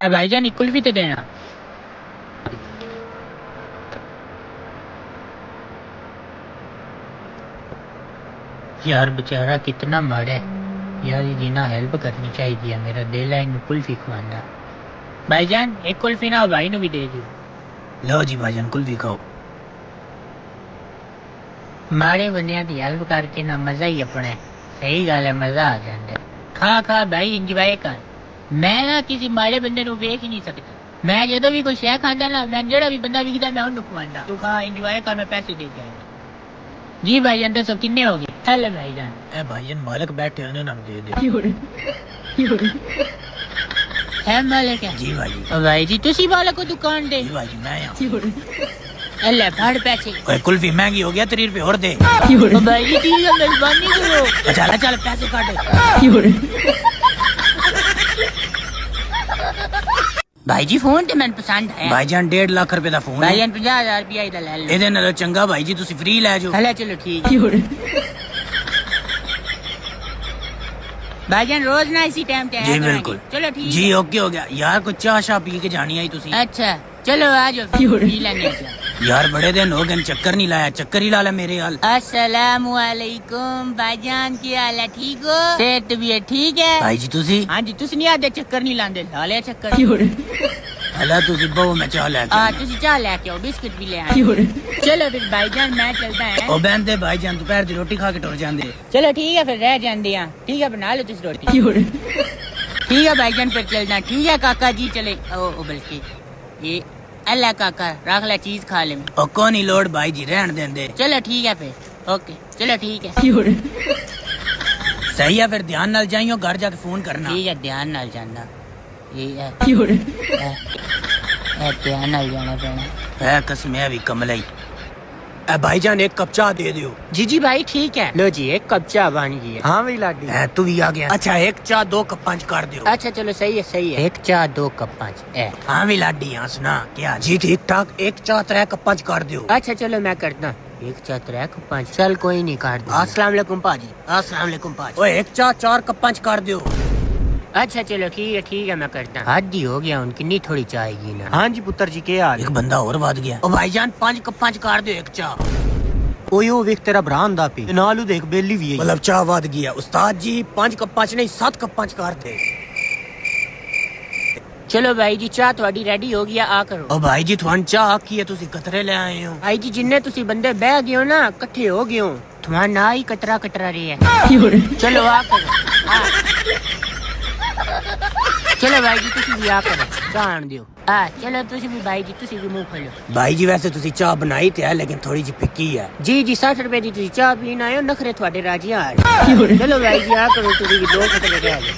भाईजान एक कुल्फी तो देना। यार बेचारा कितना माड़ा है यार, ये ना हेल्प करनी चाहिए। मेरा दिल है इन्हें कुल्फी खवाना। भाईजान एक कुल्फी ना भाई भी दे दो। लो जी भाईजान कुल्फी खाओ। माड़े बनिया की हेल्प करके ना मजा ही अपने। सही गल है, मजा आ जाता है। खा खा भाई इंजॉय कर। मैं ना किसी माड़े बंदे को वेख ही नहीं सकता। मैं जो भी कोई शह खाता ना, मैं जड़ा भी बंदा विकता मैं उन्हें खवाना। तू खा इंजॉय कर, मैं पैसे दे के आया। जी भाईजान दसो किन्ने हो गए? हेलो भाईजान। ए भाईजान मालिक बैठे हैं ना, दे दे। है मालिक है जी भाई। भाई जी तुसी मालिक को दुकान दे? जी भाई जी मैं यहाँ। ले फड़ पैसे। ओए कुल्फी महंगी हो गया, 3 रुपए और दे। भाई जी ठीक है, मेहरबानी करो। चल चल पैसे काट। भाई जी फोन ते मैंने पसंद है। भाईजान 1.5 लाख रुपए दा फोन है। भाईजान 50,000 रुपया इधर ले लो। ਇਹਦੇ ਨਾਲੋਂ ਚੰਗਾ ਭਾਈ ਜੀ ਤੁਸੀਂ ਫ੍ਰੀ ਲੈ ਜਾਓ। ਹਲੇ ਚਲੋ ਠੀਕ है। भाईजान रोज ना इसी टाइम पे। जी बिल्कुल चलो ठीक जी ओके हो गया। यार कुछ चाह शाह पी के जानी आई तुसी? अच्छा चलो आ जाओ पी लेंगे। यार बड़े दिन हो गए चक्कर नहीं लाया, चक्कर ही ला ले मेरे हाल। अस्सलामु अलैकुम भाईजान, की हाल है? ठीक हो? सेहत भी है ठीक है भाई जी। तुसी? हाँ जी तुसी नहीं आते चक्कर नहीं लांदे, ला लिया चक्कर। हला तुसी बहु मैं चाह लेके। हां तुसी चाह लेके आओ, बिस्किट भी ले आए। चलो फिर भाईजान मैं चलता है। ओ बहन भाईजान दोपहर की रोटी खा के टुर जांदे। चलो ठीक है फिर रह जांदे हां। ठीक है बना लो तुसी रोटी। ठीक है भाईजान फिर चलना। ठीक है काका जी चले। ओ बल्कि ये अल्लाह काका रख ले चीज खा ले। ओ कोई नहीं लोड भाई जी रहन देंदे। चलो ठीक है फिर ओके चलो ठीक है। सही है फिर ध्यान नाल जाइयो, घर जाके फोन करना। ठीक है ध्यान नाल जाना। ये है ध्यान नाल जाना पैना है। कसम भी कमलाई। भाईजान एक कप चाह दे दियो। जी जी भाई ठीक है। लो जी एक कप चाह बन गई है। हाँ भाई लाडी है तू भी आ गया। अच्छा एक चाह 2 कप 5 कर दियो। अच्छा चलो सही है सही है। एक चाह 2 कप 5 है। हाँ भी लाडी यहाँ सुना क्या? जी ठीक ठाक। एक चाह 3 कप 5 कर दियो। अच्छा चलो मैं करता। एक चाह 3 कप 5 चल कोई नहीं कर दो। अस्सलाम वालेकुम पाजी। अस्सलाम वालेकुम पाजी। ओए एक चाह 4 कप 5 कर दियो। अच्छा चलो ठीक है मैं करता। हद ही हो गया उनकी, नहीं थोड़ी चाहेगी ना। हाँ जी पुत्र जी क्या हाल? एक बंदा और वाद गया। ओ भाईजान 5 कप 5 कर दो एक चाह। ओयो वेख तेरा भरान दा पी नालू देख बेली भी है। मतलब चाह वाद गया उस्ताद जी। 5 कप 5 नहीं 7 कप 5 कर दे। चलो भाई जी चाह थोड़ी रेडी हो गया, आ करो। ओ भाई जी थोड़ी चाह आखी है तुसी कतरे ले आए हो। भाई जी जिन्ने तुसी बंदे बह गए हो ना इकट्ठे हो गए हो, तुम्हारा ना ही कतरा रही है। चलो आ करो। चलो भाई जी तुसी भी आ करो जान दियो। चलो तुसी भी भाई जी तुसी भी मुंह खोलो। भाई जी वैसे तुसी चाह बनाई ते है लेकिन थोड़ी जी फिक्की है। जी जी 60 रुपए दी तुसी चाह पीना आयो, नखरे थोड़े राजी आ। चलो भाई जी आ करो तुसी भी 2 कतरे रह गए।